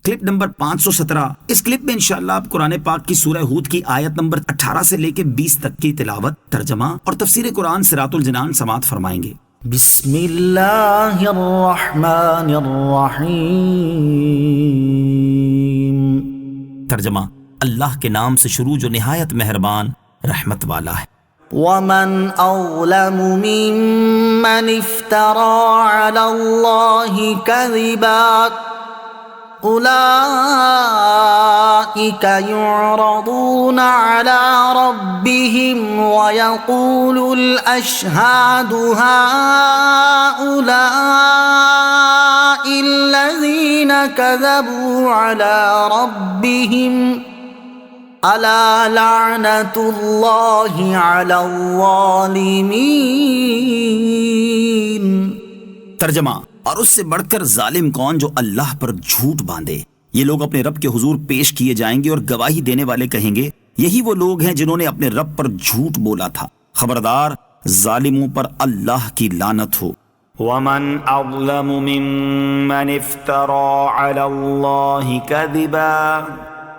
Clip number 517۔ اس clip میں انشاءاللہ آپ قرآن پاک کی سورہ ہود کی آیت نمبر 18 سے لے کے 20 تک کی تلاوت، ترجمہ اور تفسیر قرآن صراط الجنان سماعت فرمائیں گے۔ بسم اللہ الرحمن الرحیم۔ ترجمہ، اللہ کے نام سے شروع جو نہایت مہربان رحمت والا ہے۔ ومن اظلم ممن افترى على الله كذبا أولئك يعرضون على ربهم ويقول الأشهاد هؤلاء الذين كذبوا على ربهم ألا لعنة الله على الظالمين۔ ترجمہ، اور اس سے بڑھ کر ظالم کون جو اللہ پر جھوٹ باندھے۔ یہ لوگ اپنے رب کے حضور پیش کیے جائیں گے اور گواہی دینے والے کہیں گے یہی وہ لوگ ہیں جنہوں نے اپنے رب پر جھوٹ بولا تھا، خبردار ظالموں پر اللہ کی لعنت ہو۔ ومن اظلم ممن افترى على الله كذبا،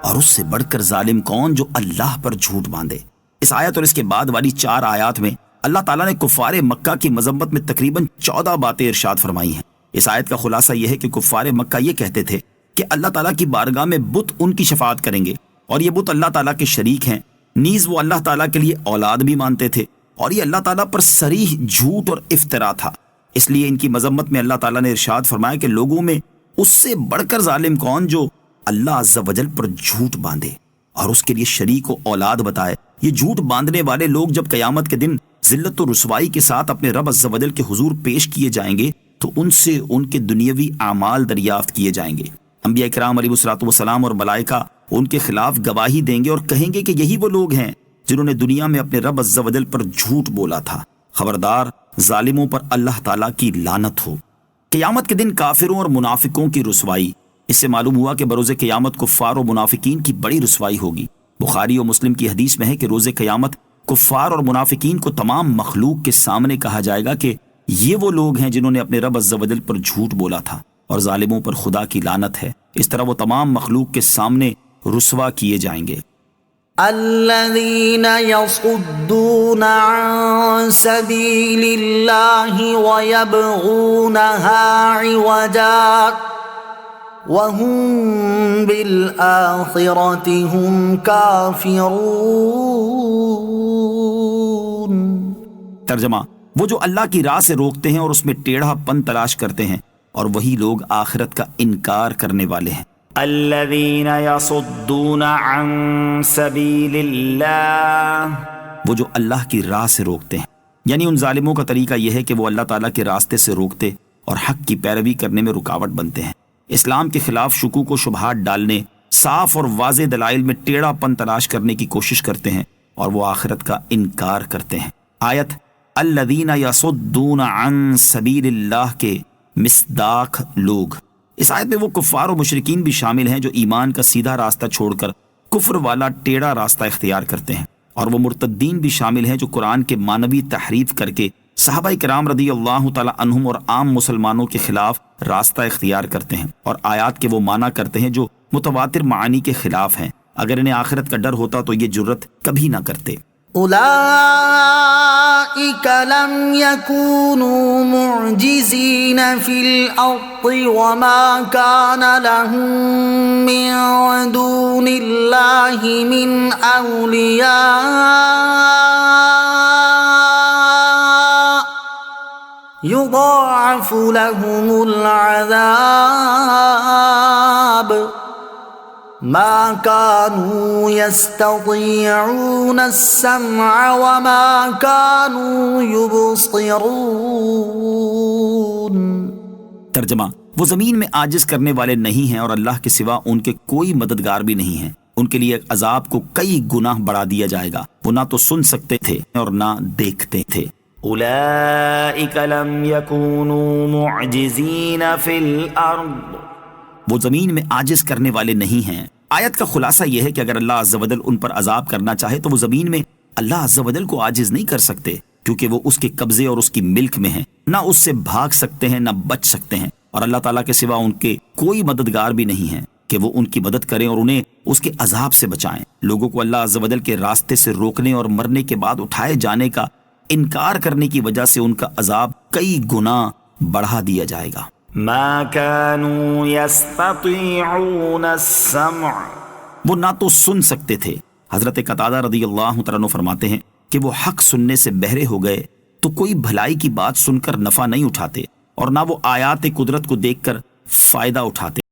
اور اس سے بڑھ کر ظالم کون جو اللہ پر جھوٹ باندھے۔ اس آیت اور اس کے بعد والی 4 آیات میں اللہ تعالیٰ نے کفار مکہ کی مذمت میں تقریباً 14 باتیں ارشاد فرمائی ہیں۔ اس آیت کا خلاصہ یہ ہے کہ کفار مکہ یہ کہتے تھے کہ اللہ تعالیٰ کی بارگاہ میں بت ان کی شفاعت کریں گے، اور یہ بت اللہ تعالیٰ کے شریک ہیں، نیز وہ اللہ تعالیٰ کے لیے اولاد بھی مانتے تھے، اور یہ اللہ تعالیٰ پر صریح جھوٹ اور افترا تھا۔ اس لیے ان کی مذمت میں اللہ تعالیٰ نے ارشاد فرمایا کہ لوگوں میں اس سے بڑھ کر ظالم کون جو اللہ عز و جل پر جھوٹ باندھے اور اس کے لیے شریک و اولاد بتائے۔ یہ جھوٹ باندھنے والے لوگ جب قیامت کے دن ذلت و رسوائی کے ساتھ اپنے رب عز و جل کے حضور پیش کیے جائیں گے تو ان سے ان کے دنیاوی اعمال دریافت کیے جائیں گے۔ انبیاء کرام علیہ الصلوۃ والسلام اور ملائکہ ان کے خلاف گواہی دیں گے اور کہیں گے کہ یہی وہ لوگ ہیں جنہوں نے دنیا میں اپنے رب عز و جل پر جھوٹ بولا تھا، خبردار ظالموں پر اللہ تعالیٰ کی لعنت ہو۔ قیامت کے دن کافروں اور منافقوں کی رسوائی۔ اس سے معلوم ہوا کہ بروز قیامت کفار و منافقین کی بڑی رسوائی ہوگی۔ بخاری و مسلم کی حدیث میں ہے کہ روز قیامت کفار اور منافقین کو تمام مخلوق کے سامنے کہا جائے گا کہ یہ وہ لوگ ہیں جنہوں نے اپنے رب عز و جل پر جھوٹ بولا تھا، اور ظالموں پر خدا کی لعنت ہے۔ اس طرح وہ تمام مخلوق کے سامنے رسوا کیے جائیں گے۔ الذين يصدون عن سبيل الله ويبغونها عوجا وهم بالآخرة هم كافرون۔ ترجمہ، وہ جو اللہ کی راہ سے روکتے ہیں اور اس میں ٹیڑھا پن تلاش کرتے ہیں، اور وہی لوگ آخرت کا انکار کرنے والے ہیں۔ الذين يصدون عن سبيل الله، وہ جو اللہ کی راہ سے روکتے ہیں، یعنی ان ظالموں کا طریقہ یہ ہے کہ وہ اللہ تعالیٰ کے راستے سے روکتے اور حق کی پیروی کرنے میں رکاوٹ بنتے ہیں، اسلام کے خلاف شکوک و شبہات ڈالنے، صاف اور واضح دلائل میں ٹیڑھا پن تلاش کرنے کی کوشش کرتے ہیں، اور وہ آخرت کا انکار کرتے ہیں۔ آیت الذین یصدون عن سبیل اللہ کے مصداق لوگ۔ اس آیت میں وہ کفار و مشرکین بھی شامل ہیں جو ایمان کا سیدھا راستہ چھوڑ کر کفر والا ٹیڑھا راستہ اختیار کرتے ہیں، اور وہ مرتدین بھی شامل ہیں جو قرآن کے معنوی تحریف کر کے صحابہ کرام رضی اللہ تعالی عنہم اور عام مسلمانوں کے خلاف راستہ اختیار کرتے ہیں، اور آیات کے وہ معنی کرتے ہیں جو متواتر معانی کے خلاف ہیں۔ اگر انہیں آخرت کا ڈر ہوتا تو یہ جرت کبھی نہ کرتے۔ اولئک لم یکونوا معجزین فی الارض وما کان لهم من دون اللہ من اولیاء یضاعف لهم العذاب ما كانوا يستطيعون السمع وما كانوا يبصرون۔ ترجمہ، وہ زمین میں عاجز کرنے والے نہیں ہیں اور اللہ کے سوا ان کے کوئی مددگار بھی نہیں ہیں۔ ان کے لیے عذاب کو کئی گناہ بڑھا دیا جائے گا، وہ نہ تو سن سکتے تھے اور نہ دیکھتے تھے۔ اولئک لم یکونوا معجزین فی الارض، وہ زمین میں عاجز کرنے والے نہیں ہیں۔ آیت کا خلاصہ یہ ہے کہ اگر اللہ عز و جل ان پر عذاب کرنا چاہے تو وہ زمین میں اللہ عز و جل کو عاجز نہیں کر سکتے، کیونکہ وہ اس کے قبضے اور اس کی ملک میں ہیں، نہ اس سے بھاگ سکتے ہیں نہ بچ سکتے ہیں، اور اللہ تعالیٰ کے سوا ان کے کوئی مددگار بھی نہیں ہیں۔ کہ وہ ان کی مدد کریں اور انہیں اس کے عذاب سے بچائیں۔ لوگوں کو اللہ عز و جل کے راستے سے روکنے اور مرنے کے بعد اٹھائے جانے کا انکار کرنے کی وجہ سے ان کا عذاب کئی گنا بڑھا دیا جائے گا۔ ما كانوا يستطيعون السمع، وہ نہ تو سن سکتے تھے۔ حضرت قتادہ رضی اللہ تعالیٰ عنہ فرماتے ہیں کہ وہ حق سننے سے بہرے ہو گئے تو کوئی بھلائی کی بات سن کر نفع نہیں اٹھاتے اور نہ وہ آیات قدرت کو دیکھ کر فائدہ اٹھاتے۔